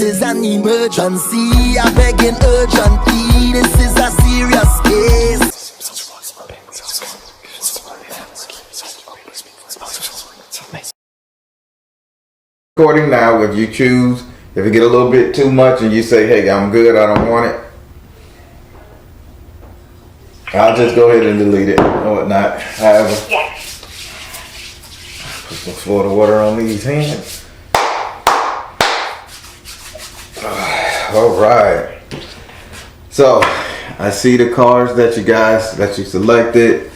is an emergency. I begging urgently. This is a serious case. Recording now. If you choose, if you get a little bit too much and you say, hey, I'm good, I don't want it, I'll just go ahead and delete it or whatnot. However, put some Florida water on these hands. All right. So I see the cards that you selected.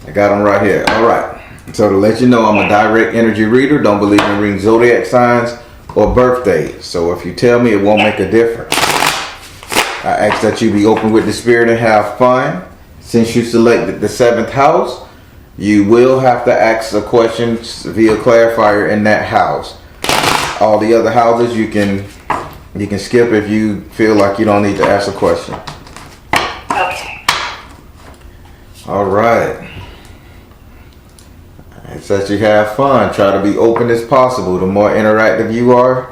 I got them right here. All right. So to let you know, I'm a direct energy reader. Don't believe in reading zodiac signs or birthdays. So if you tell me, it won't make a difference. I ask that you be open with the spirit and have fun. Since you selected the 7th house, you will have to ask a question via clarifier in that house. All the other houses you can skip if you feel like you don't need to ask a question. Okay. All right. It's that you have fun. Try to be open as possible. The more interactive you are,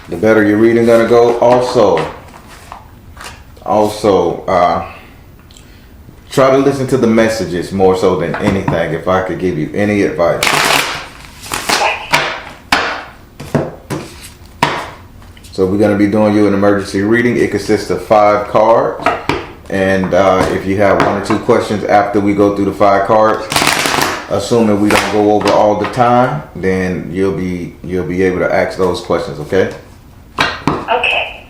the better your reading gonna go. Also, try to listen to the messages more so than anything. If I could give you any advice. So we're gonna be doing you an emergency reading. It consists of 5 cards, and if you have 1 or 2 questions after we go through the 5 cards, assuming we don't go over all the time, then you'll be able to ask those questions, okay? Okay.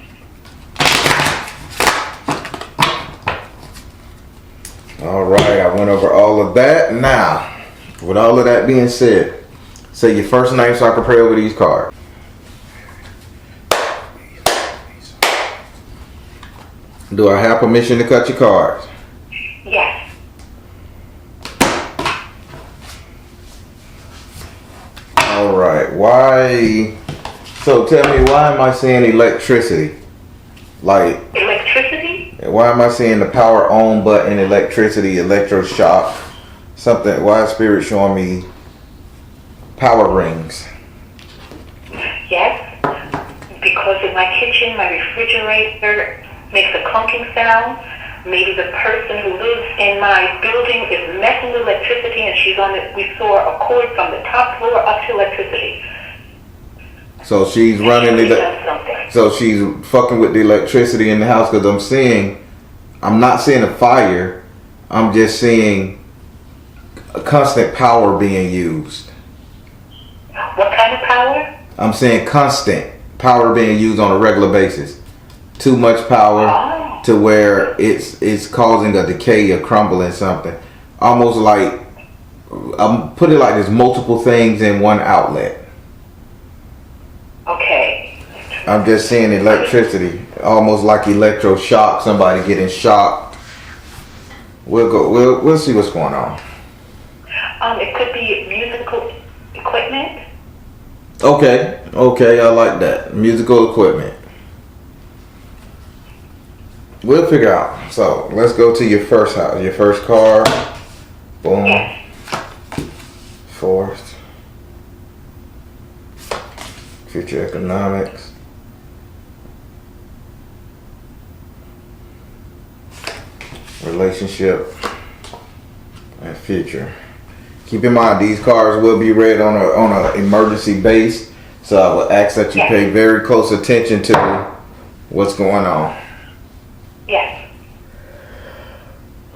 All right, I went over all of that. Now, with all of that being said, say your first name so I can pray over these cards. Do I have permission to cut your cards? Yes. All right. Why? So tell me, why am I seeing electricity? Like Electricity? why am I seeing the power on button, electricity, electroshock, something? Why is spirit showing me power rings? Yes. Because in my kitchen, my refrigerator makes a clunking sound. Maybe the person who lives in my building is messing with electricity, and she's on it. We saw a cord from the top floor up to electricity. So she's running so she's fucking with the electricity in the house, because I'm not seeing a fire. I'm just seeing a constant power being used. What kind of power? I'm seeing constant power being used on a regular basis. Too much power to where it's causing a decay or crumbling something. Almost like, I'm put it like there's multiple things in one outlet. Okay. I'm just seeing electricity, almost like electroshock, somebody getting shocked. We'll see what's going on. It could be musical equipment. Okay, I like that. Musical equipment. We'll figure out. So let's go to your first house, your first card. Boom. Yes. 4th. Future economics. Relationship and future. Keep in mind, these cards will be read on a emergency base, so I would ask that you pay very close attention to what's going on. Yes.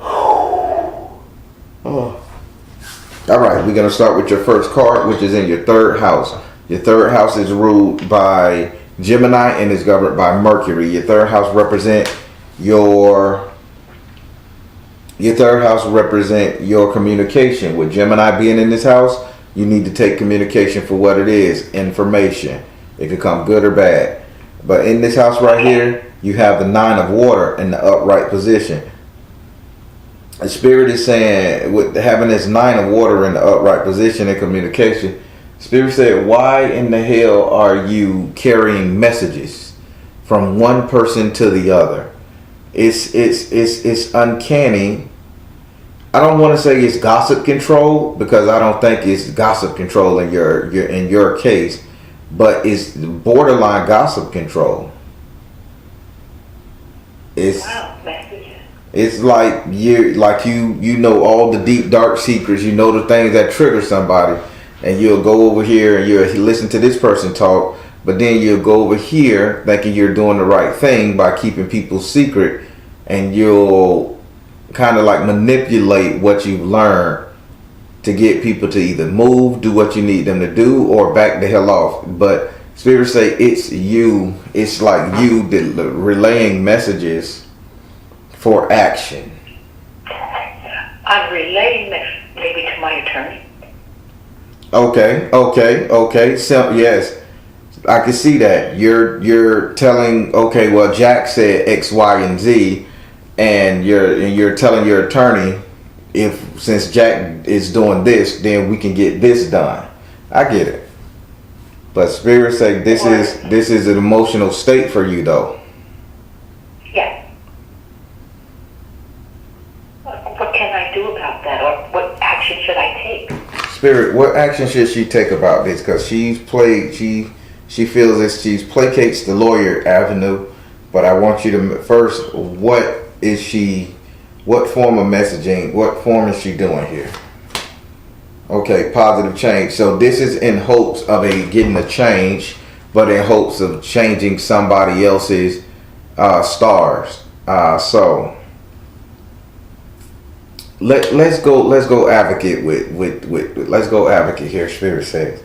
Oh. All right, we're gonna start with your first card, which is in your 3rd house. Your 3rd house is ruled by Gemini and is governed by Mercury. Your 3rd house represent your communication. With Gemini being in this house, you need to take communication for what it is, information. It could come good or bad. But in this house right here, you have the 9 of water in the upright position. The spirit is saying, with having this 9 of water in the upright position in communication, spirit said, why in the hell are you carrying messages from one person to the other? It's uncanny. I don't want to say it's gossip control, because I don't think it's gossip control in your case, but it's borderline gossip control. It's messages. It's like you know all the deep dark secrets. You know the things that trigger somebody, and you'll go over here and you'll listen to this person talk, but then you'll go over here thinking you're doing the right thing by keeping people's secret, and you'll kind of like manipulate what you've learned to get people to either move, do what you need them to do, or back the hell off. But spirits say it's you. It's like you relaying messages for action. I'm relaying this maybe to my attorney. Okay. So yes, I can see that. You're telling, okay, well, Jack said X, Y, and Z, and you're telling your attorney, if since Jack is doing this, then we can get this done. I get it. But spirits say this is an emotional state for you, though. Yes. What can I do about that, or what action should I take? Spirit, what action should she take about this? Because she feels that she placates the lawyer avenue. But I want you to first, what form of messaging, what form is she doing here? Okay, positive change. So this is in hopes of getting a change, but in hopes of changing somebody else's stars. So let's go advocate let's go advocate here. Spirit says.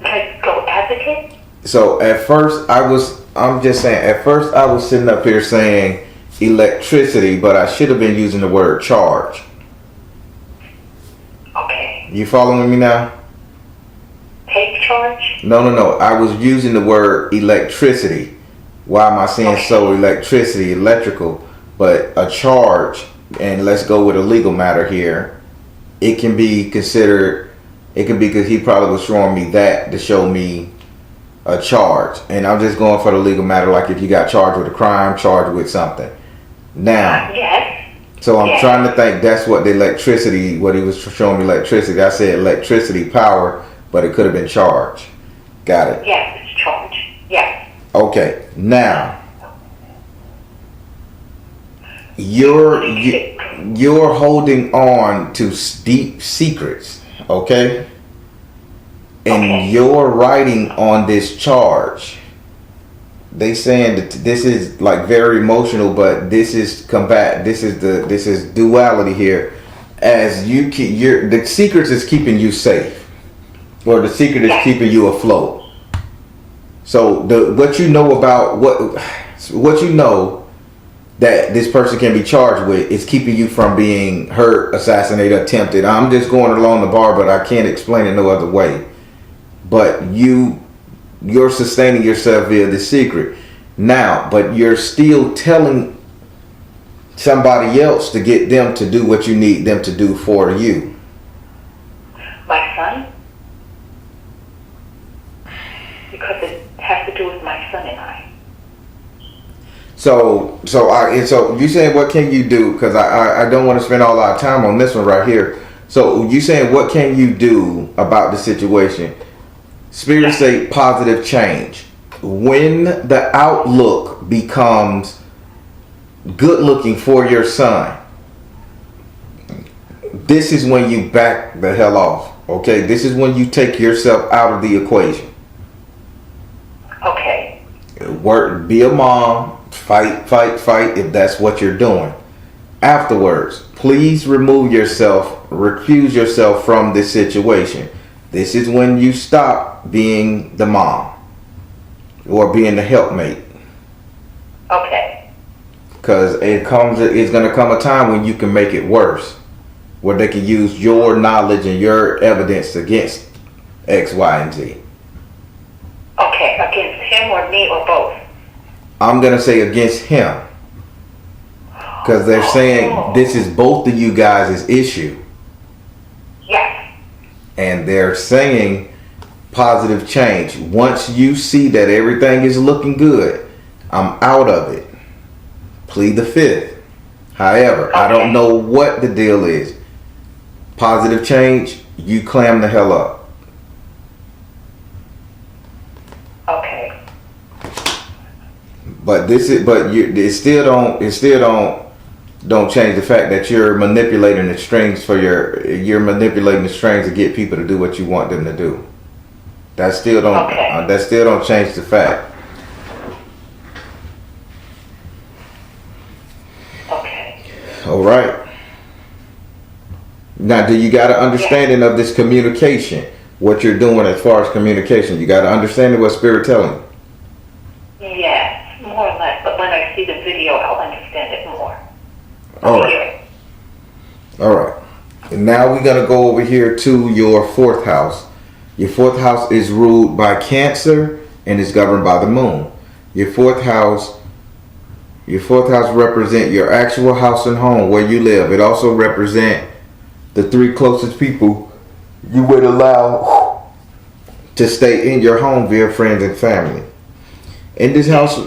Let's go advocate. So at first I was sitting up here saying electricity, but I should have been using the word charge. Okay. You following me now? Take charge? No. I was using the word electricity. Why am I saying so? Electricity, electrical, but a charge. And let's go with a legal matter here. It can be considered. It could be because he probably was showing me that to show me a charge, and I'm just going for the legal matter. Like if you got charged with a crime, charged with something. Now. Yes. So I'm trying to think. That's what the electricity. What he was showing me electricity. I said electricity power, but it could have been charge. Got it. Yes, it's charge. Yes. Okay. Now. You're holding on to deep secrets, okay? And you're writing on this charge. They saying that this is like very emotional, but this is combat. This is duality here. As you keep the secrets is keeping you safe, or the secret is keeping you afloat. So what you know about what you know that this person can be charged with is keeping you from being hurt, assassinated, attempted. I'm just going along the bar, but I can't explain it no other way. But you're sustaining yourself via the secret. Now, but you're still telling somebody else to get them to do what you need them to do for you. My son? Because it has to do with my son and I. So you saying what can you do? Because I don't want to spend all our time on this one right here. So you saying what can you do about the situation? Spirits say positive change. When the outlook becomes good looking for your son, this is when you back the hell off. Okay, this is when you take yourself out of the equation. Okay. Work, be a mom. Fight if that's what you're doing. Afterwards, please remove yourself, recuse yourself from this situation. This is when you stop being the mom or being the helpmate. Okay. Because it's going to come a time when you can make it worse, where they can use your knowledge and your evidence against X, Y, and Z. Okay, against him or me or both? I'm going to say against him. Because they're saying this is both of you guys' issue. Yes. And they're saying positive change. Once you see that everything is looking good, I'm out of it. Plead the fifth. However, I don't know what the deal is. Positive change, you clam the hell up. But it still don't change the fact that you're manipulating the strings you're manipulating the strings to get people to do what you want them to do. That still don't change the fact. Okay. All right. Now, do you got an understanding of this communication? What you're doing as far as communication? You got an understanding what Spirit telling you? Yes, more or less. But when I see the video, I'll understand it more. All right. All right. And now we're going to go over here to your fourth house. Your fourth house is ruled by Cancer and is governed by the moon. Your fourth house represents your actual house and home where you live. It also represents the three closest people you would allow to stay in your home via friends and family. In this house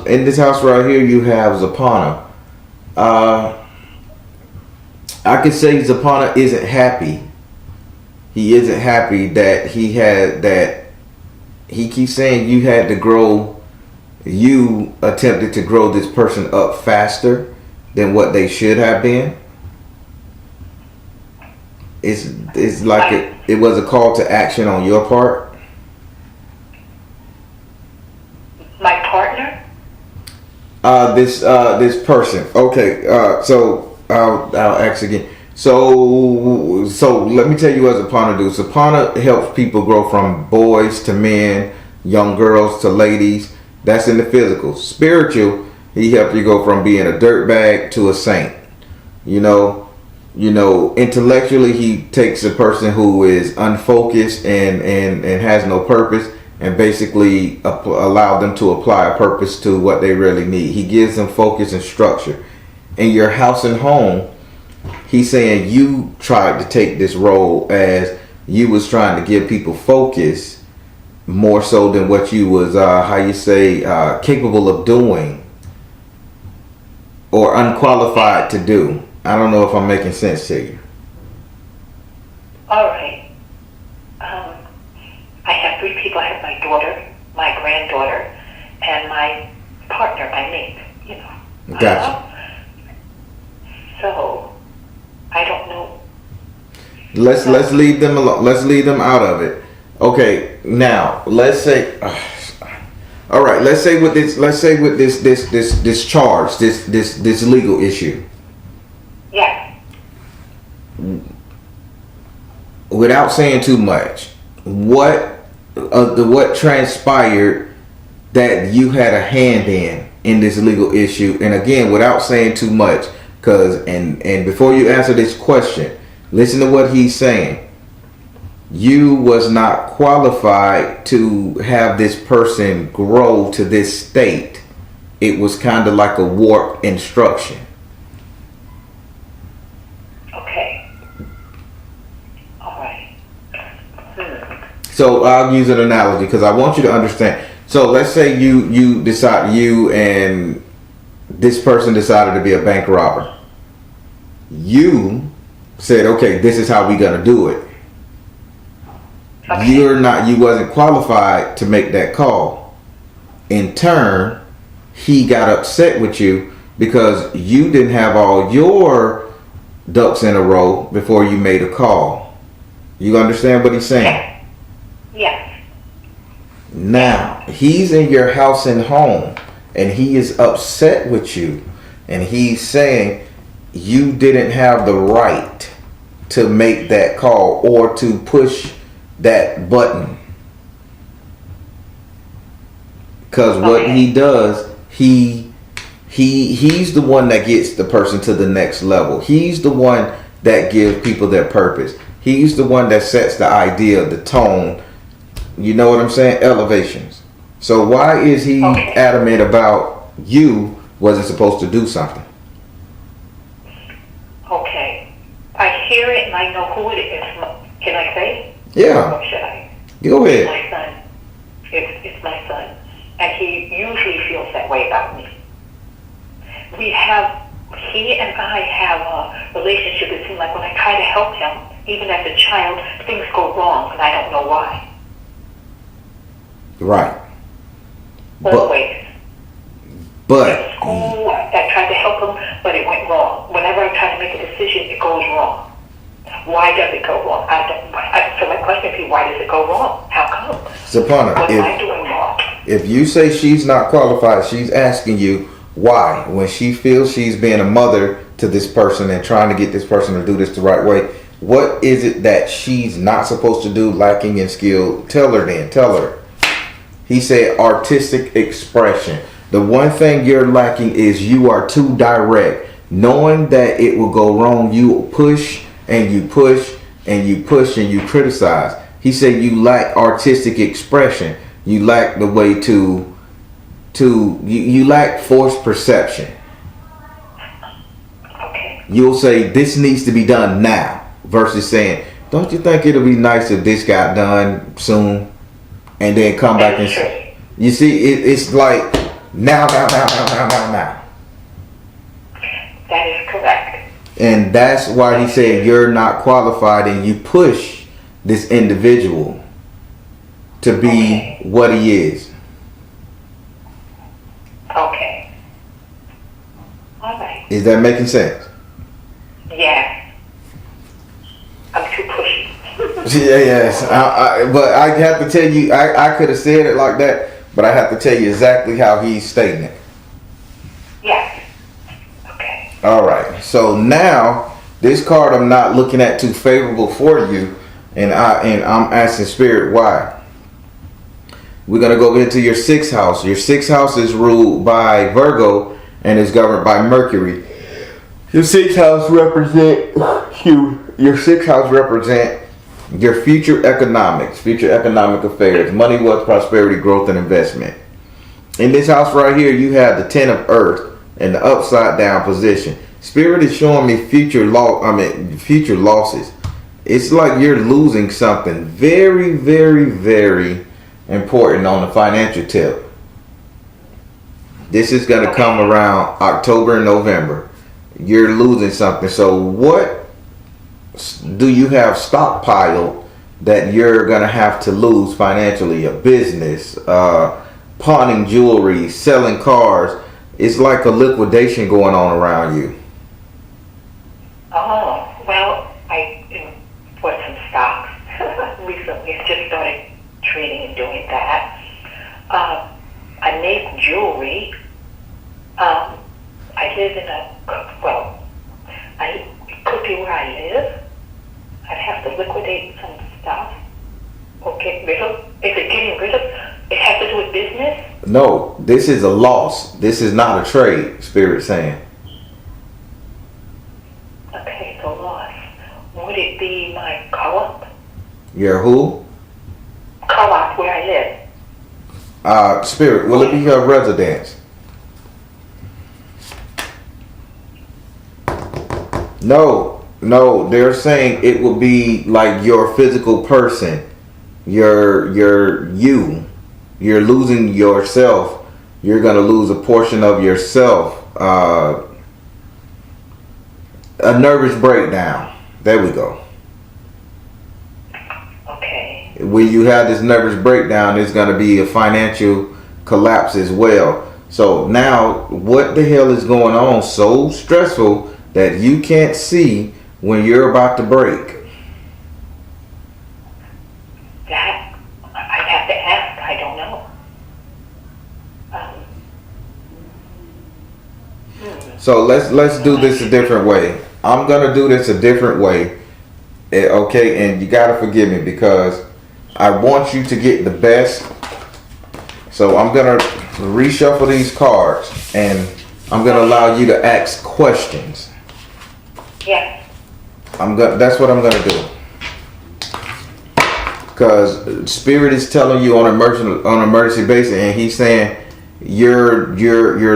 right here, you have Zapana. I could say Zapana isn't happy. He isn't happy that he keeps saying you attempted to grow this person up faster than what they should have been. It's like it was a call to action on your part. My partner? This person. Okay. So I'll ask again. So let me tell you what Zapana do. Zapana helps people grow from boys to men, young girls to ladies. That's in the physical. Spiritual, he helps you go from being a dirtbag to a saint. You know, intellectually, he takes a person who is unfocused and has no purpose and basically allow them to apply a purpose to what they really need. He gives them focus and structure. In your house and home, he's saying you tried to take this role as you was trying to give people focus more so than what you was, capable of doing or unqualified to do. I don't know if I'm making sense to you. All right. I have three people. I have my daughter, my granddaughter, and my partner, my mate. Gotcha. So, I don't know. Let's leave them alone. Let's leave them out of it. Okay, now let's say. All right, let's say with this charge, this legal issue. Yes. Without saying too much, what transpired that you had a hand in this legal issue? And again, without saying too much, and before you answer this question, listen to what he's saying. You was not qualified to have this person grow to this state. It was kind of like a warped instruction. Okay. All right. So I'll use an analogy because I want you to understand. So let's say you and this person decided to be a bank robber. You said, okay, this is how we gonna do it. Okay. You wasn't qualified to make that call. In turn, he got upset with you because you didn't have all your ducks in a row before you made a call. You understand what he's saying? Yes. Now, he's in your house and home and he is upset with you and he's saying you didn't have the right to make that call or to push that button. Because what he does, he's the one that gets the person to the next level. He's the one that gives people their purpose. He's the one that sets the idea, the tone. You know what I'm saying? Elevations. So why is he adamant about you wasn't supposed to do something? Okay. I hear it and I know who it is. Can I say? Yeah. Or should I? Go ahead. It's my son. It's my son. And he usually feels that way about me. He and I have a relationship. It seems like when I try to help him, even as a child, things go wrong and I don't know why. Right. Always. But school, I tried to help them, but it went wrong. Whenever I try to make a decision, it goes wrong. Why does it go wrong? So my question to you, why does it go wrong? How come? Sapana, What am I doing wrong? if you say she's not qualified, she's asking you why. When she feels she's being a mother to this person and trying to get this person to do this the right way, what is it that she's not supposed to do, lacking in skill? Tell her then. Tell her. He said artistic expression. The one thing you're lacking is you are too direct. Knowing that it will go wrong, you push and you push and you push and you criticize. He said you lack artistic expression. You lack the way to you lack forced perception. Okay. You'll say this needs to be done now versus saying, don't you think it'll be nice if this got done soon, and then come back and say, you see, it's like now. That is correct. And that's why he said you're not qualified, and you push this individual to be what he is. Okay. All right. Is that making sense? Yes. I'm too pushy. Yes. But I have to tell you, I could have said it like that, but I have to tell you exactly how he's stating it. Yes. Okay. All right. So now this card I'm not looking at too favorable for you, and I'm asking Spirit why. We're gonna go into your sixth house. Your sixth house is ruled by Virgo and is governed by Mercury. Your sixth house represent your future economics, future economic affairs, money, wealth, prosperity, growth, and investment. In this house right here, you have the Ten of Earth in the upside down position. Spirit is showing me future losses. It's like you're losing something very, very, very important on the financial tip. This is going to come around October and November. You're losing something. So what do you have stockpiled that you're going to have to lose financially? A business, pawning jewelry, selling cars. It's like a liquidation going on around you. Oh, well, I bought some stocks recently. I just started trading and doing that. I make jewelry. I live in it could be where I live. I'd have to liquidate some stuff or get rid of. Is it getting rid of? It has to do with business? No, this is a loss. This is not a trade, Spirit saying. Okay, so loss. Would it be my co-op? Your who? Co-op where I live. Spirit, will it be your residence? No, they're saying it will be like your physical person. You're losing yourself. You're going to lose a portion of yourself. A nervous breakdown. There we go. Okay. When you have this nervous breakdown, it's going to be a financial collapse as well. So now, what the hell is going on so stressful that you can't see when you're about to break? That, I'd have to ask. I don't know. So let's do this a different way. I'm going to do this a different way. Okay, and you got to forgive me because I want you to get the best. So I'm going to reshuffle these cards and I'm going to allow you to ask questions. Yes. That's what I'm going to do. Because Spirit is telling you on emergency basis, and he's saying you're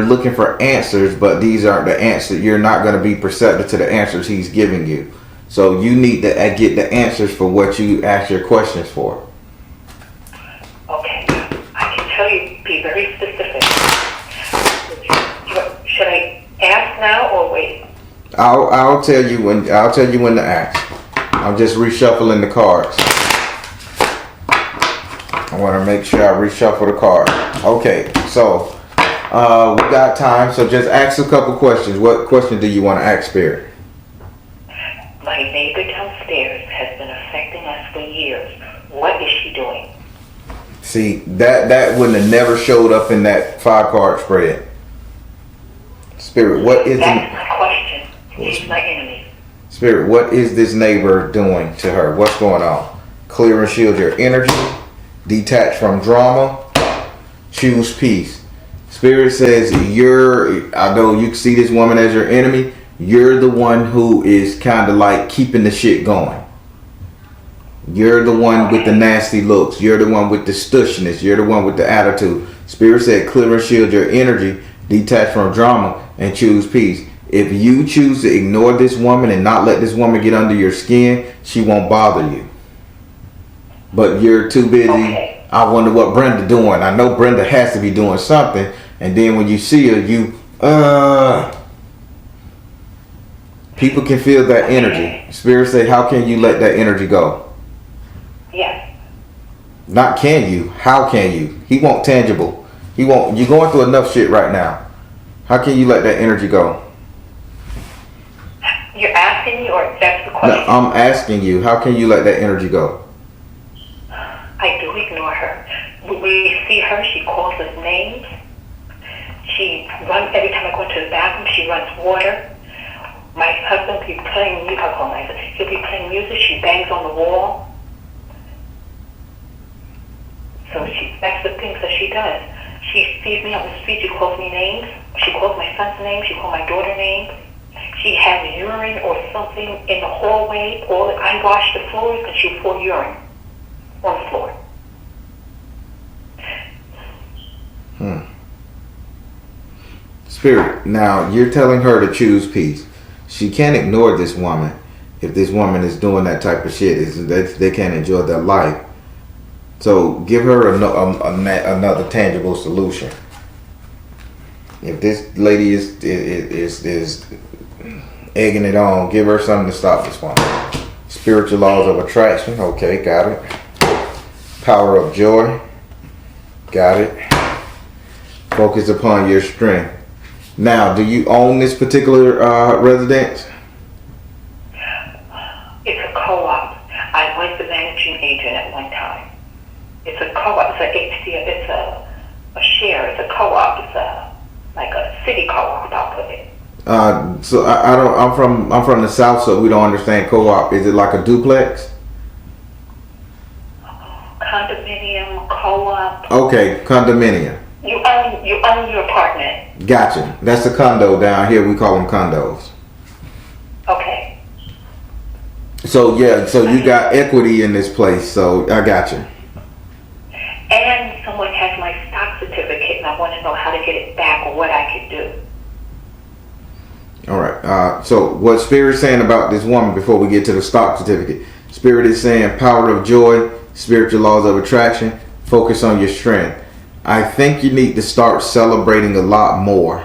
looking for answers, but these aren't the answers. You're not going to be perceptive to the answers he's giving you. So you need to get the answers for what you ask your questions for. Okay. I can tell you, be very specific. Should I ask now or wait? I'll tell you when to ask. I'm just reshuffling the cards. I want to make sure I reshuffle the card. Okay, so We got time, so just ask a couple questions. What question do you want to ask Spirit? My neighbor downstairs has been affecting us for years. What is she doing? See, that wouldn't have never showed up in that 5-card spread. Spirit, what is That's my question. She's my enemy. Spirit, what is this neighbor doing to her? What's going on? Clear and shield your energy. Detach from drama. Choose peace. Spirit says I know you see this woman as your enemy. You're the one who is kind of like keeping the shit going. You're the one with the nasty looks. You're the one with the stushiness. You're the one with the attitude. Spirit said clear and shield your energy. Detach from drama and choose peace. If you choose to ignore this woman and not let this woman get under your skin, she won't bother you. But you're too busy. Okay. I wonder what Brenda doing. I know Brenda has to be doing something. And then when you see her, people can feel that energy. Spirit say, how can you let that energy go? Yes. Not can you. How can you? He won't tangible. He won't. You're going through enough shit right now. How can you let that energy go? You're asking me, or that's the question? No, I'm asking you. How can you let that energy go? I do ignore her. When we see her, she calls us names. She runs every time I go into the bathroom. She runs water. My husband will be playing music. He'll be playing music. She bangs on the wall. So that's the things that she does. She sees me on the street. She calls me names. She calls my son's name. She calls my daughter names. She has urine or something in the hallway. Or I wash the floors and she pour urine on the floor. Spirit, now you're telling her to choose peace. She can't ignore this woman. If this woman is doing that type of shit, they can't enjoy their life. So give her another tangible solution. If this lady is egging it on, give her something to stop this woman. Spiritual laws of attraction. Okay, got it. Power of joy. Got it. Focus upon your strength. Now, do you own this particular residence? It's a co-op. I was the managing agent at one time. It's a co-op. It's a HCF. It's a share. It's a co-op. It's like a city co-op. I'll put it. So I'm from the South, so we don't understand co-op. Is it like a duplex? Condominium, co-op. Okay, condominium. You own your apartment. Gotcha. That's a condo down here. We call them condos. Okay. So yeah, so you got equity in this place. So I got you. And someone has my stock certificate, and I want to know how to get it back or what I could do. All right. So what Spirit's saying about this woman before we get to the stock certificate? Spirit is saying power of joy, spiritual laws of attraction, focus on your strength. I think you need to start celebrating a lot more.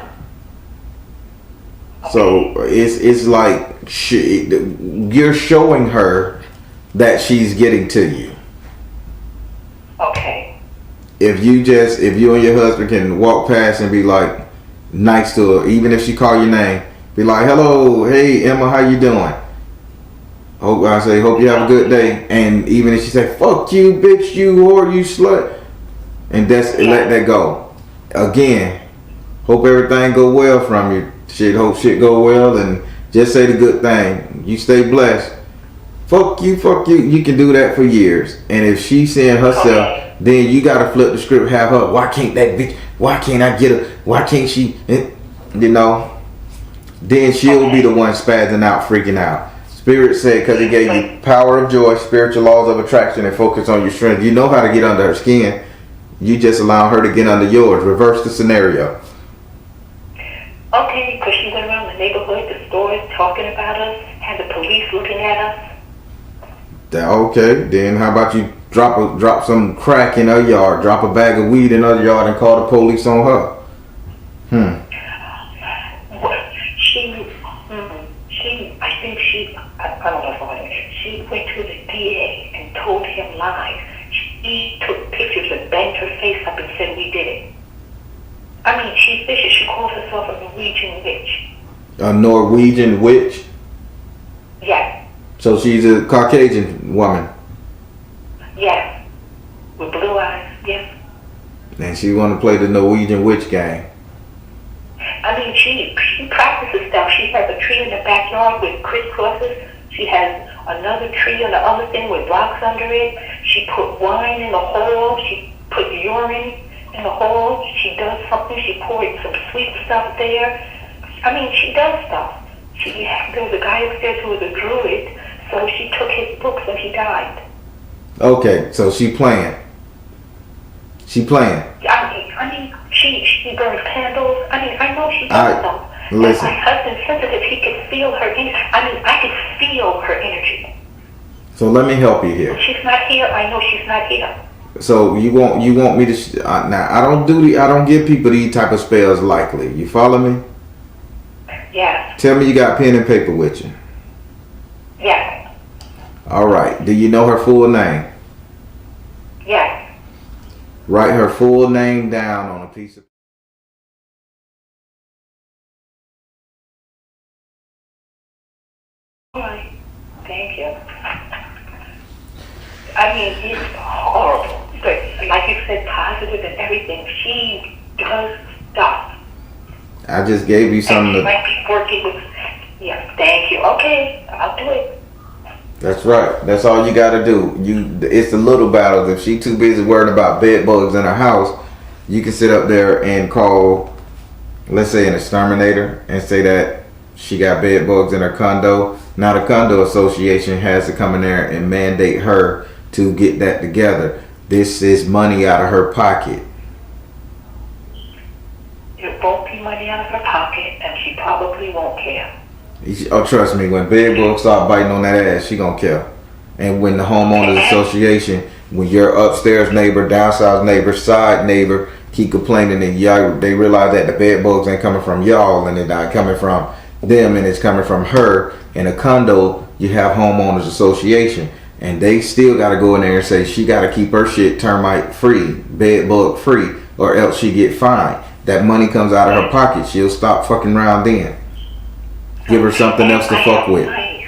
Okay. So it's like you're showing her that she's getting to you. Okay. If you and your husband can walk past and be like nice to her, even if she call your name, be like, hello, hey Emma, how you doing? Hope you have a good day. And even if she say, fuck you, bitch, you whore, you slut, and let that go. Again, hope everything go well from you. Hope shit go well, and just say the good thing. You stay blessed. Fuck you. You can do that for years. And if she's saying herself, then you gotta flip the script, have her. Why can't that bitch? Why can't I get her? Why can't she? You know. Then she'll be the one spazzing out, freaking out. Spirit said, because he gave you power of joy, spiritual laws of attraction, and focus on your strength. You know how to get under her skin. You just allow her to get under yours. Reverse the scenario. Okay, because she went around the neighborhood, the stores, talking about us, had the police looking at us. Okay, then how about you drop some crack in her yard, drop a bag of weed in her yard, and call the police on her? I don't know if I know. She went to the DA and told him lies. She took pictures and banged her face up and said we did it. I mean, she's vicious. She calls herself a Norwegian witch. A Norwegian witch? Yes. So she's a Caucasian woman? Yes. With blue eyes, yes. And she want to play the Norwegian witch game. I mean, she practices stuff. She has a tree in the backyard with crisscrosses. She has another tree on the other thing with rocks under it. She put wine in the hole. She put urine in the hole. She does something. She poured some sweet stuff there. I mean, she does stuff. There was a guy upstairs who was a druid, so she took his books and he died. Okay, so she playing. She playing. I mean, she burns candles. I mean, I know she does stuff. Listen. And my husband's sensitive. He can feel her energy. I mean, I can feel her energy. So let me help you here. When she's not here, I know she's not here. So you want me to now? I don't give people these type of spells lightly. You follow me? Yes. Tell me you got pen and paper with you. Yes. All right. Do you know her full name? Yes. Write her full name down on a piece of. All right. Thank you. I mean, it's horrible. But like you said, positive and everything. She does stuff. I just gave you something. She might be working with. Yeah. Thank you. Okay. I'll do it. That's right. That's all you got to do. It's the little battles. If she too busy worrying about bed bugs in her house, you can sit up there and call, let's say, an exterminator and say that she got bed bugs in her condo. Now the condo association has to come in there and mandate her to get that together. This is money out of her pocket. It won't be money out of her pocket, and she probably won't care. Oh, trust me, when bed bugs start biting on that ass, she gonna care. And when the homeowners association, when your upstairs neighbor, downstairs neighbor, side neighbor keep complaining and y'all, they realize that the bed bugs ain't coming from y'all and they're not coming from them and it's coming from her. In a condo, you have homeowners association and they still gotta go in there and say she gotta keep her shit termite free, bed bug free, or else she get fined. That money comes out of her pocket. She'll stop fucking around then. Give her something else to fuck with. Mice.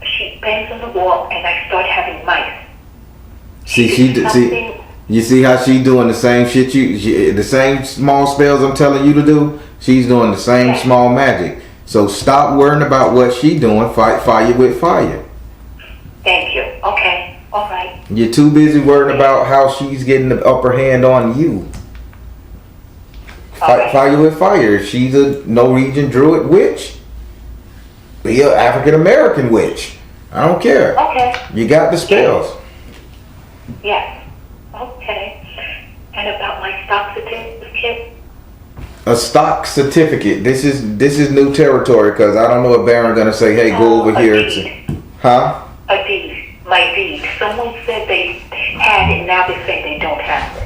She bangs on the wall, and I start having mice. See, you see how she doing the same shit the same small spells I'm telling you to do. She's doing the same small magic. So stop worrying about what she doing. Fight fire with fire. Thank you. Okay. All right. You're too busy worrying about how she's getting the upper hand on you. Fight fire with fire. She's a Norwegian druid witch. Be an African American witch. I don't care. Okay. You got the spells. Yes. Okay. And about my stock certificate? A stock certificate. This is new territory because I don't know if Baron gonna say, hey, go over here. Huh? A deed. My deed. Someone said they had it. Now they're saying they don't have it.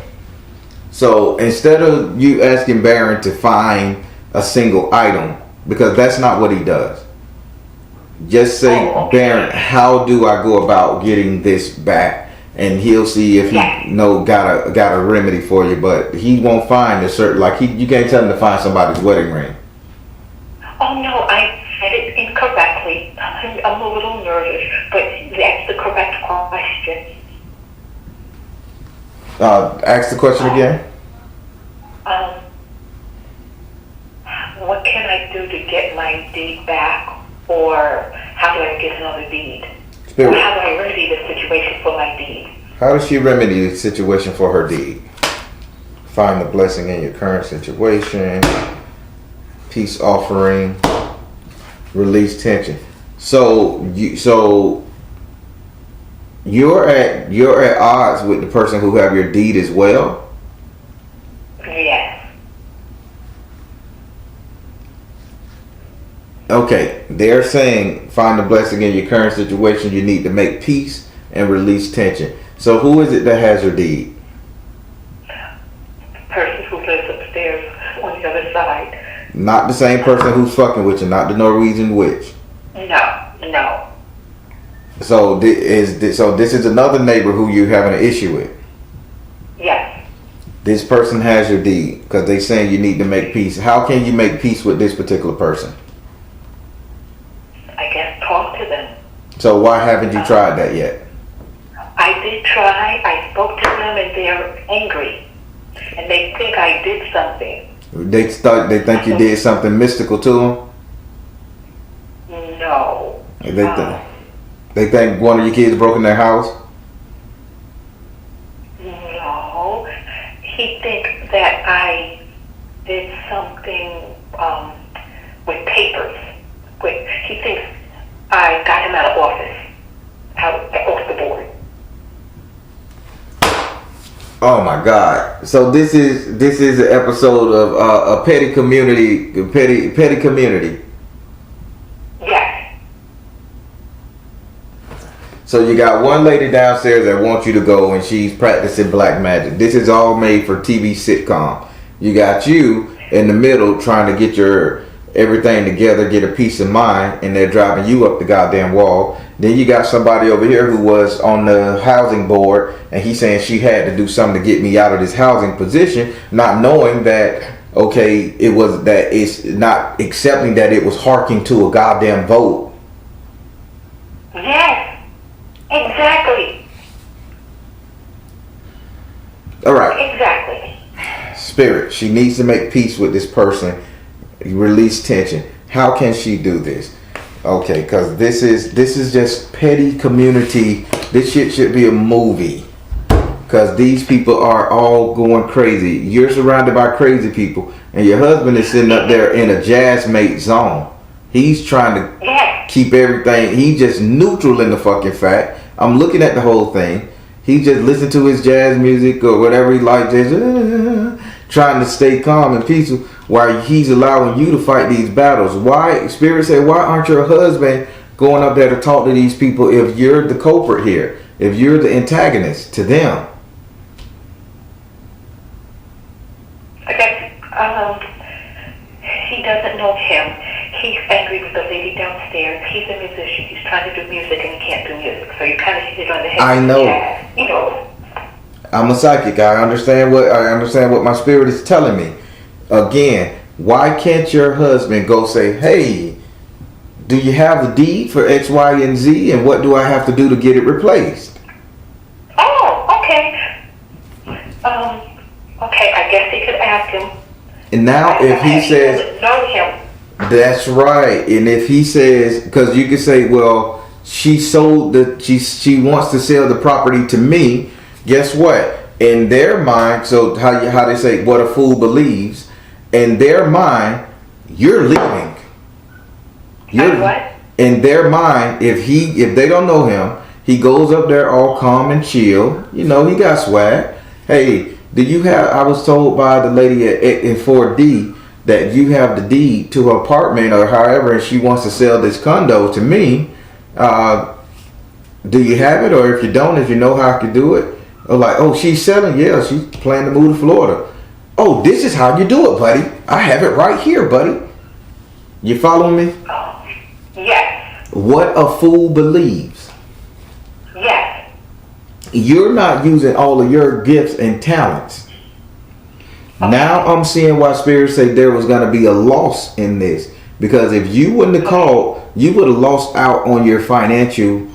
So instead of you asking Baron to find a single item, because that's not what he does, just say, Baron, how do I go about getting this back? And he'll see if he got a remedy for you, but he won't find a certain, like you can't tell him to find somebody's wedding ring. Oh no, I said it incorrectly. I'm a little nervous, but that's the correct question. Ask the question again. What can I do to get my deed back, or how do I get another deed? Or how do I remedy the situation for my deed? How does she remedy the situation for her deed? Find the blessing in your current situation. Peace offering. Release tension. So you're at odds with the person who have your deed as well? Yes. Okay, they're saying find the blessing in your current situation. You need to make peace and release tension. So who is it that has her deed? The person who lives upstairs on the other side. Not the same person who's fucking with you, not the Norwegian witch. No. So this is another neighbor who you're having an issue with. Yes. This person has your deed because they saying you need to make peace. How can you make peace with this particular person? I guess talk to them. So why haven't you tried that yet? I did try. I spoke to them and they're angry. And they think I did something. They think you did something mystical to them? No. They think one of your kids broke in their house? No. He thinks that I did something with papers. He thinks I got him out of office, off the board. Oh my God! So this is an episode of a petty community, petty community. Yes. So you got one lady downstairs that wants you to go, and she's practicing black magic. This is all made for TV sitcom. You got you in the middle trying to get your everything together, get a peace of mind, and they're driving you up the goddamn wall. Then you got somebody over here who was on the housing board, and he's saying she had to do something to get me out of this housing position, not knowing that, okay, it was that it's not accepting that it was harking to a goddamn vote. Yes. Exactly. All right. Exactly. Spirit, she needs to make peace with this person, release tension. How can she do this? Okay, because this is just petty community. This shit should be a movie, because these people are all going crazy. You're surrounded by crazy people, and your husband is sitting up there in a jazz mate zone. He's trying to keep everything. He's just neutral in the fucking fact. I'm looking at the whole thing. He just listen to his jazz music or whatever he likes, just trying to stay calm and peaceful while he's allowing you to fight these battles. Why, Spirit said, why aren't your husband going up there to talk to these people if you're the culprit here? If you're the antagonist to them? Okay. He doesn't know him. He's angry with the lady downstairs. He's a musician. He's trying to do music and he can't do music. So you kind of hit it on the head. I know. You know. I'm a psychic. I understand what my spirit is telling me. Again, why can't your husband go say, hey, do you have the deed for X, Y, and Z, and what do I have to do to get it replaced? Oh, okay. Okay, I guess he could ask him. And now if he says, know him. That's right. And if he says, because you could say, well, she wants to sell the property to me. Guess what? In their mind, so how they say, what a fool believes. In their mind, you're leaving. What? In their mind, if they don't know him, he goes up there all calm and chill. You know, he got swag. Hey, I was told by the lady in 4D that you have the deed to her apartment or however, and she wants to sell this condo to me. Do you have it? Or if you don't, if you know how I can do it? Or like, oh, she's selling? Yeah, she's planning to move to Florida. Oh, this is how you do it, buddy. I have it right here, buddy. You following me? Oh, yes. What a fool believes. Yes. You're not using all of your gifts and talents. Okay. Now I'm seeing why Spirit said there was going to be a loss in this. Because if you wouldn't have called, you would have lost out on your financial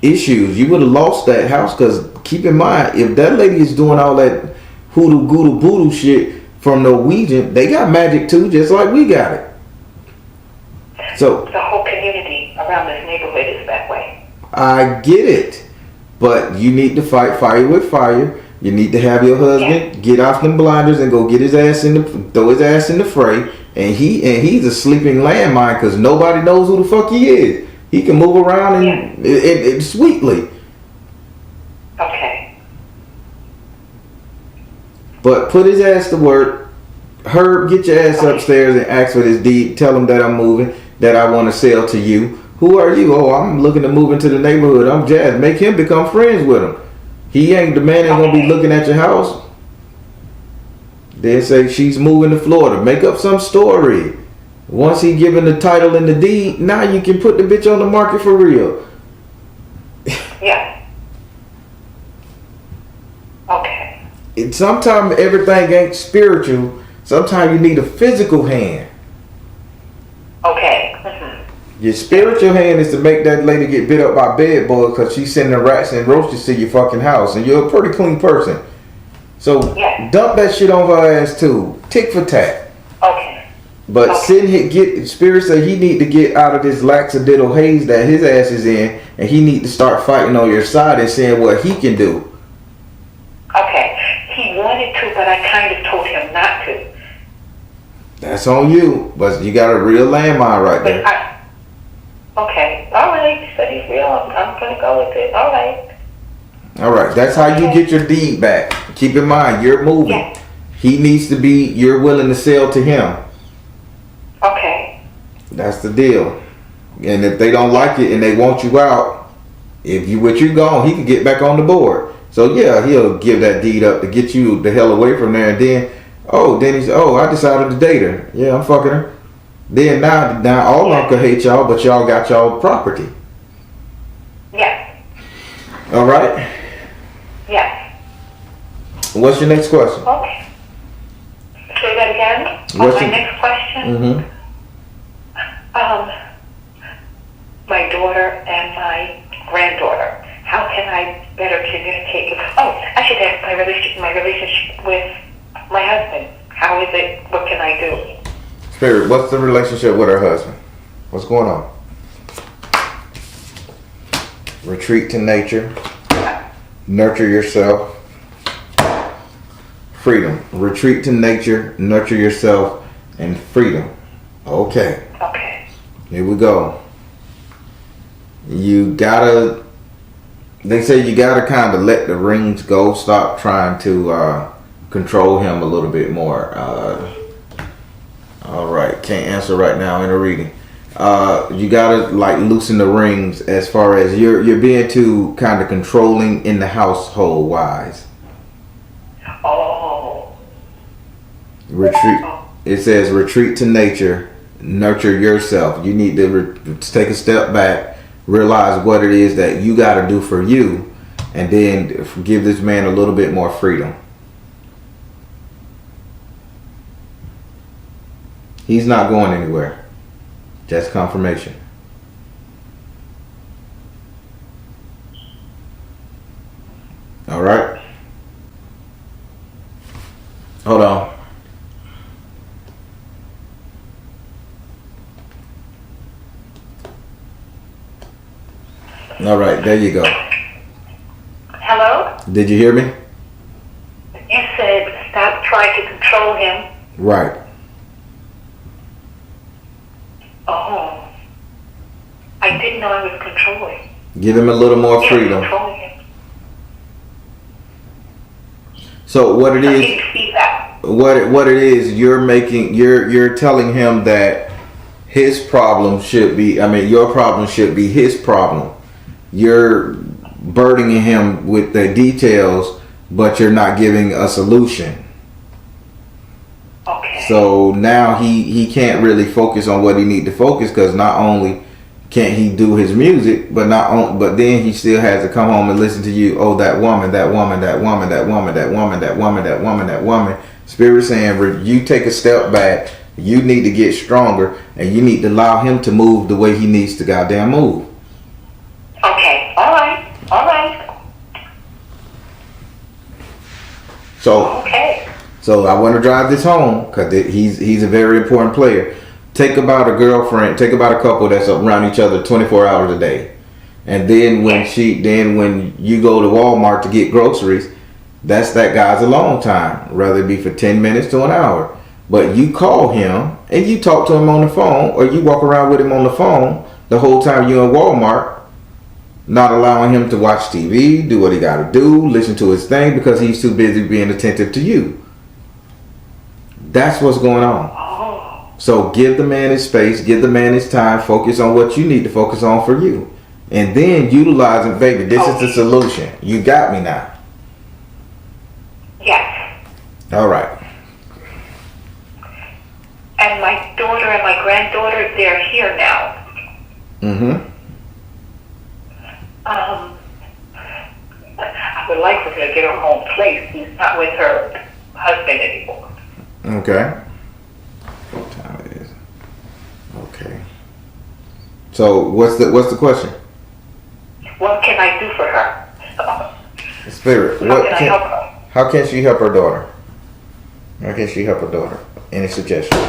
issues. You would have lost that house. Because keep in mind, if that lady is doing all that hoodoo goodoo voodoo shit from Norwegian, they got magic too, just like we got it. So the whole community around this neighborhood is that way. I get it, but you need to fight fire with fire. You need to have your husband get off them blinders and go get his ass throw his ass in the fray. And he's a sleeping landmine because nobody knows who the fuck he is. He can move around and sweetly. Okay. But put his ass to work. Herb, get your ass upstairs and ask for this deed. Tell him that I'm moving, that I want to sell to you. Who are you? Oh, I'm looking to move into the neighborhood. I'm Jazz. Make him become friends with him. The man ain't gonna be looking at your house. Then say she's moving to Florida. Make up some story. Once he given the title and the deed, now you can put the bitch on the market for real. Yeah. Okay. sometimes everything ain't spiritual. Sometimes you need a physical hand. Okay. Your spiritual hand is to make that lady get bit up by bed bugs because she's sending rats and roaches to your fucking house, and you're a pretty clean person. So dump that shit on her ass too. Tick for tack. Okay. But sitting here, Spirit say he need to get out of this laxadiddle haze that his ass is in, and he need to start fighting on your side and seeing what he can do. Okay. He wanted to, but I kind of told him not to. That's on you, but you got a real landmine right there. Okay. All right. You said he's real. I'm going to go with it. All right. All right. That's how you get your deed back. Keep in mind, you're moving. Yeah. He needs to be, you're willing to sell to him. Okay. That's the deal. And if they don't like it and they want you out, if you with you gone, he can get back on the board. So yeah, he'll give that deed up to get you the hell away from there. And then he's I decided to date her. Yeah, I'm fucking her. Then now all of them could hate y'all, but y'all got y'all property. Yes. All right. Yes. What's your next question? Okay. Say that again. My next question. My daughter and my granddaughter. How can I better communicate with? I should ask my relationship with my husband. How is it? What can I do? Spirit, what's the relationship with her husband? What's going on? Retreat to nature. Nurture yourself. Freedom. Retreat to nature, nurture yourself, and freedom. Okay. Okay. Here we go. They say you gotta kind of let the rings go. Stop trying to control him a little bit more. All right. Can't answer right now in a reading. You gotta loosen the rings as far as you're being too kind of controlling in the household wise. Oh. Retreat. It says retreat to nature, nurture yourself. You need to take a step back, realize what it is that you got to do for you, and then give this man a little bit more freedom. He's not going anywhere. Just confirmation. All right. Hold on. All right, there you go. Hello? Did you hear me? You said stop trying to control him. Right. Oh. I didn't know I was controlling. Give him a little more freedom. Controlling him. So what it I is, didn't see that. what it is, you're telling him that his problem should be, your problem should be his problem. You're burdening him with the details, but you're not giving a solution. Okay. So now he can't really focus on what he need to focus, because not only can't he do his music, but then he still has to come home and listen to you. Oh, that woman. Spirit saying you take a step back. You need to get stronger, and you need to allow him to move the way he needs to goddamn move. Okay. All right. So I want to drive this home because he's a very important player. Take about a girlfriend, take about a couple that's around each other 24 hours a day. And then when you go to Walmart to get groceries, that's that guy's alone time, whether it be for 10 minutes to an hour. But you call him and you talk to him on the phone, or you walk around with him on the phone the whole time you're in Walmart, not allowing him to watch TV, do what he got to do, listen to his thing, because he's too busy being attentive to you. That's what's going on. So give the man his space, give the man his time, focus on what you need to focus on for you. And then utilize him, baby. This is the solution. You got me now. Yes. All right. And my daughter and my granddaughter, they're here now. Mm-hmm. I would like for them get her own place. She's not with her husband anymore. Okay. What time it is? Okay. So what's the question? What can I do for her? Spirit. How can I help her? How can she help her daughter? How can she help her daughter? Any suggestions?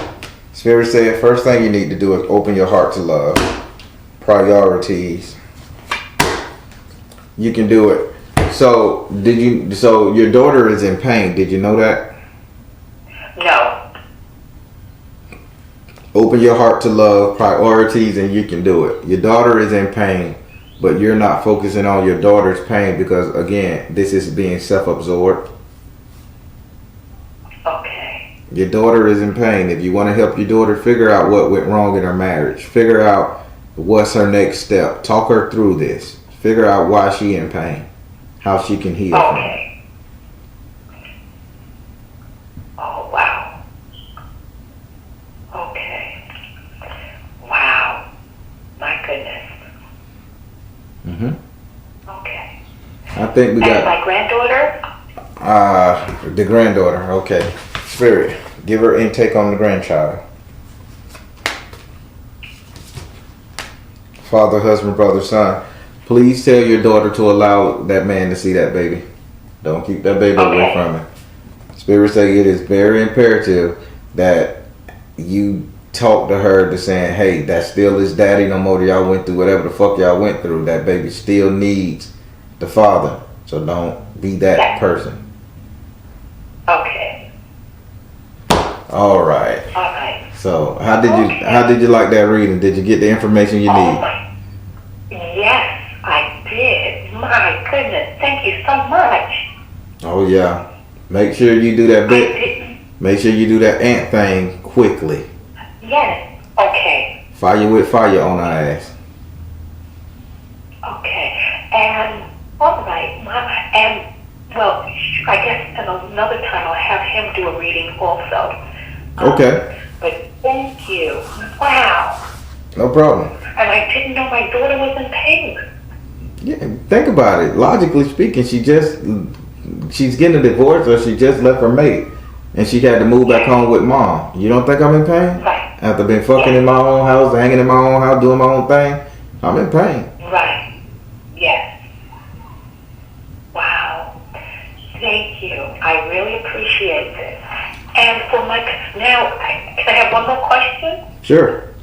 Spirit said, first thing you need to do is open your heart to love. Priorities. You can do it. So your daughter is in pain. Did you know that? No. Open your heart to love, priorities, and you can do it. Your daughter is in pain, but you're not focusing on your daughter's pain because, again, this is being self-absorbed. Okay. Your daughter is in pain. If you want to help your daughter, figure out what went wrong in her marriage. Figure out what's her next step. Talk her through this. Figure out why she's in pain. How she can heal from it. Okay. Oh, wow. Okay. Wow. My goodness. Okay. I think we And got my granddaughter? the granddaughter. Okay. Spirit, give her intake on the grandchild. Father, husband, brother, son. Please tell your daughter to allow that man to see that baby. Don't keep that baby away from him. Spirit say it is very imperative that you talk to her to saying, hey, that's still his daddy no more. Y'all went through whatever the fuck y'all went through. That baby still needs the father. So don't be that person. Okay. All right. All right. So how did you like that reading? Did you get the information you need? Yes, I did. My goodness. Thank you so much. Oh yeah. Make sure you do that bit. Make sure you do that ant thing quickly. Yes. Okay. Fire with fire on her ass. Okay. And all right. And well, I guess another time I'll have him do a reading also. Okay. But thank you. Wow. No problem. And I didn't know my daughter was in pain. Yeah, think about it. Logically speaking, she's getting a divorce or she just left her mate. And she had to move back home with mom. You don't think I'm in pain? Right. After been fucking in my own house, hanging in my own house, doing my own thing, I'm in pain. Right. Yes. Wow. Thank you. I really appreciate this. And for now, can I have one more question? Sure.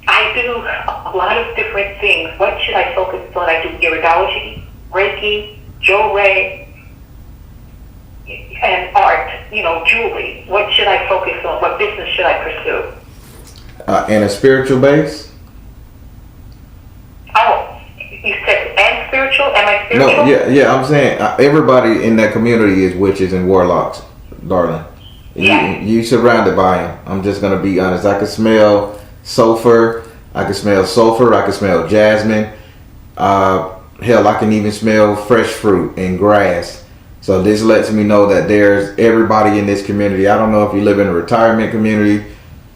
I do a lot of different things. What should I focus on? I do iridology, Reiki, jewelry, and art, jewelry. What should I focus on? What business should I pursue? In a spiritual base? Oh, you said and spiritual? Am I spiritual? No, yeah, I'm saying everybody in that community is witches and warlocks, darling. Yeah. You surrounded by them. I'm just going to be honest. I can smell sulfur. I can smell sulfur. I can smell jasmine. Hell, I can even smell fresh fruit and grass. So this lets me know that there's everybody in this community. I don't know if you live in a retirement community,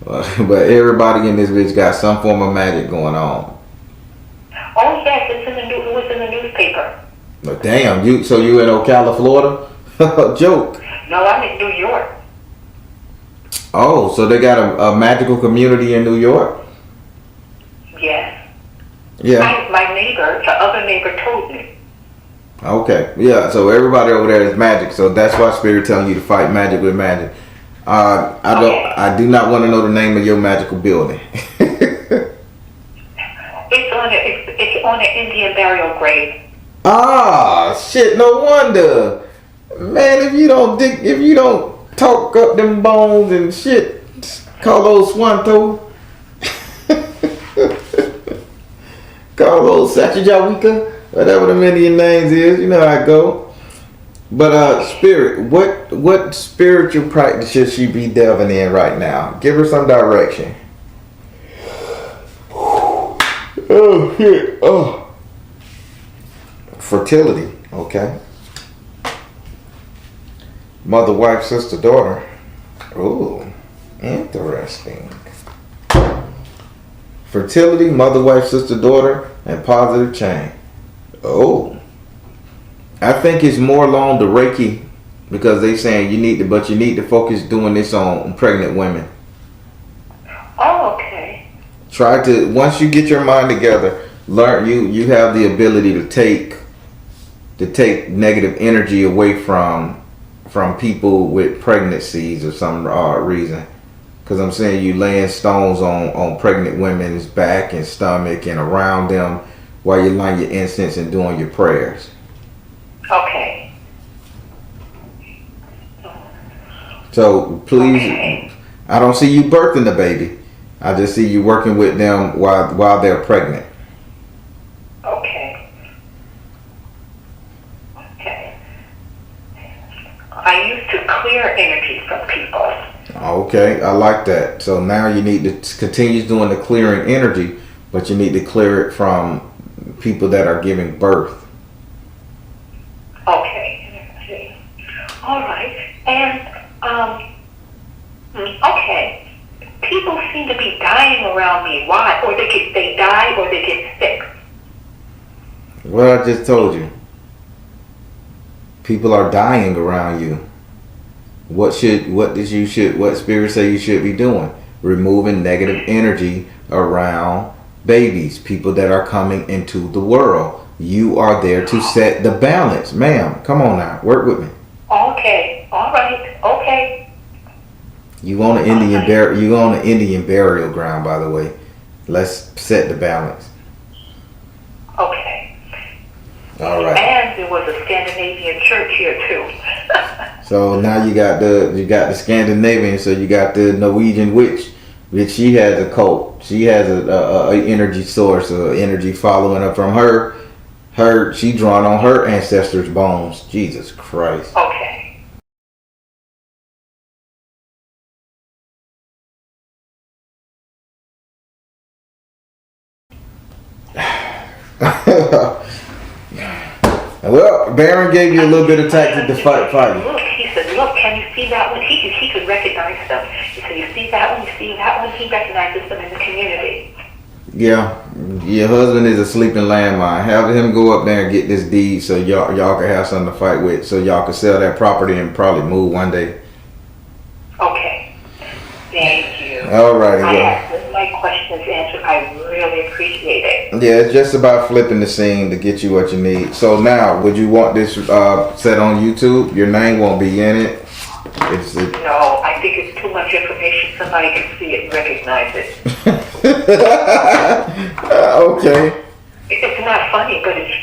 but everybody in this bitch got some form of magic going on. Oh yes, it was in the newspaper. But damn, you in Ocala, Florida? Joke. No, I'm in New York. Oh, so they got a magical community in New York? Yes. Yeah. The other neighbor told me. Okay. Yeah, so everybody over there is magic. So that's why Spirit telling you to fight magic with magic. I do not want to know the name of your magical building. It's on an Indian burial grave. Ah, shit, no wonder. Man, if you don't talk up them bones and shit, call those Swanto. Call those Satchajawika, whatever the Indian names is, you know how it go. But Spirit, what spiritual practice should she be delving in right now? Give her some direction. Oh shit. Oh. Fertility, okay. Mother, wife, sister, daughter. Ooh, interesting. Fertility, mother, wife, sister, daughter, and positive change. Oh. I think it's more along the Reiki because they saying you need to focus doing this on pregnant women. Oh, okay. Try to, once you get your mind together, learn you have the ability to take negative energy away from people with pregnancies or some odd reason. Because I'm saying you laying stones on pregnant women's back and stomach and around them while you're lighting your incense and doing your prayers. Okay. So please, Okay. I don't see you birthing the baby. I just see you working with them while they're pregnant. Okay. Okay. I used to clear energy from people. Okay, I like that. So now you need to continue doing the clearing energy, but you need to clear it from people that are giving birth. Okay. All right. And okay. People seem to be dying around me. Why? Or they die or they get sick. What I just told you. People are dying around you. What spirit say you should be doing? Removing negative energy around babies, people that are coming into the world. You are there to set the balance. Ma'am, come on now, work with me. Okay. All right. Okay. You on the Indian burial ground, by the way. Let's set the balance. Okay. All right. And there was a Scandinavian church here too. So now you got the Scandinavian. So you got the Norwegian witch, which she has a cult. She has a energy source, a energy following up from her. She drawn on her ancestors' bones. Jesus Christ. Okay. Well, Baron gave you a little bit of tactic to fight. Look, he said, look, can you see that one? He could recognize them. He said, you see that one? You see that one? He recognizes them in the community. Yeah, your husband is a sleeping landmine. Have him go up there and get this deed so y'all can have something to fight with, so y'all can sell that property and probably move one day. Okay. Thank you. All right. I Well, have my questions answered. I really appreciate it. yeah, it's just about flipping the scene to get you what you need. So now, would you want this set on YouTube? Your name won't be in it. No, I think it's too much information. Somebody can see it and recognize it. Okay. It's not funny, but it's...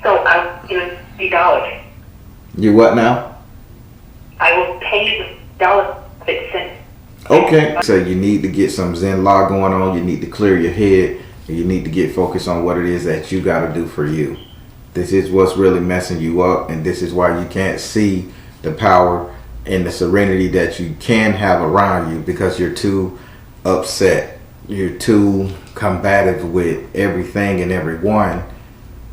So I'll give $50. You what now? I will pay the dollar if it's sent. Okay. So you need to get some Zen law going on. You need to clear your head. And you need to get focused on what it is that you got to do for you. This is what's really messing you up. And this is why you can't see the power and the serenity that you can have around you, because you're too upset. You're too combative with everything and everyone.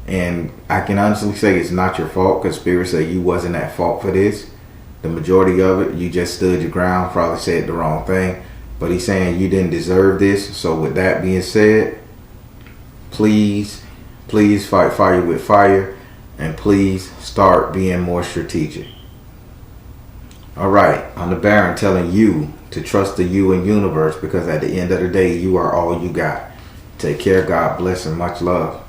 And I can honestly say it's not your fault, because Spirit said you wasn't at fault for this. The majority of it, you just stood your ground, probably said the wrong thing. But he's saying you didn't deserve this. So with that being said, please fight fire with fire. And please start being more strategic. All right, I'm the Baron telling you to trust the you and universe, because at the end of the day, you are all you got. Take care, God bless, and much love.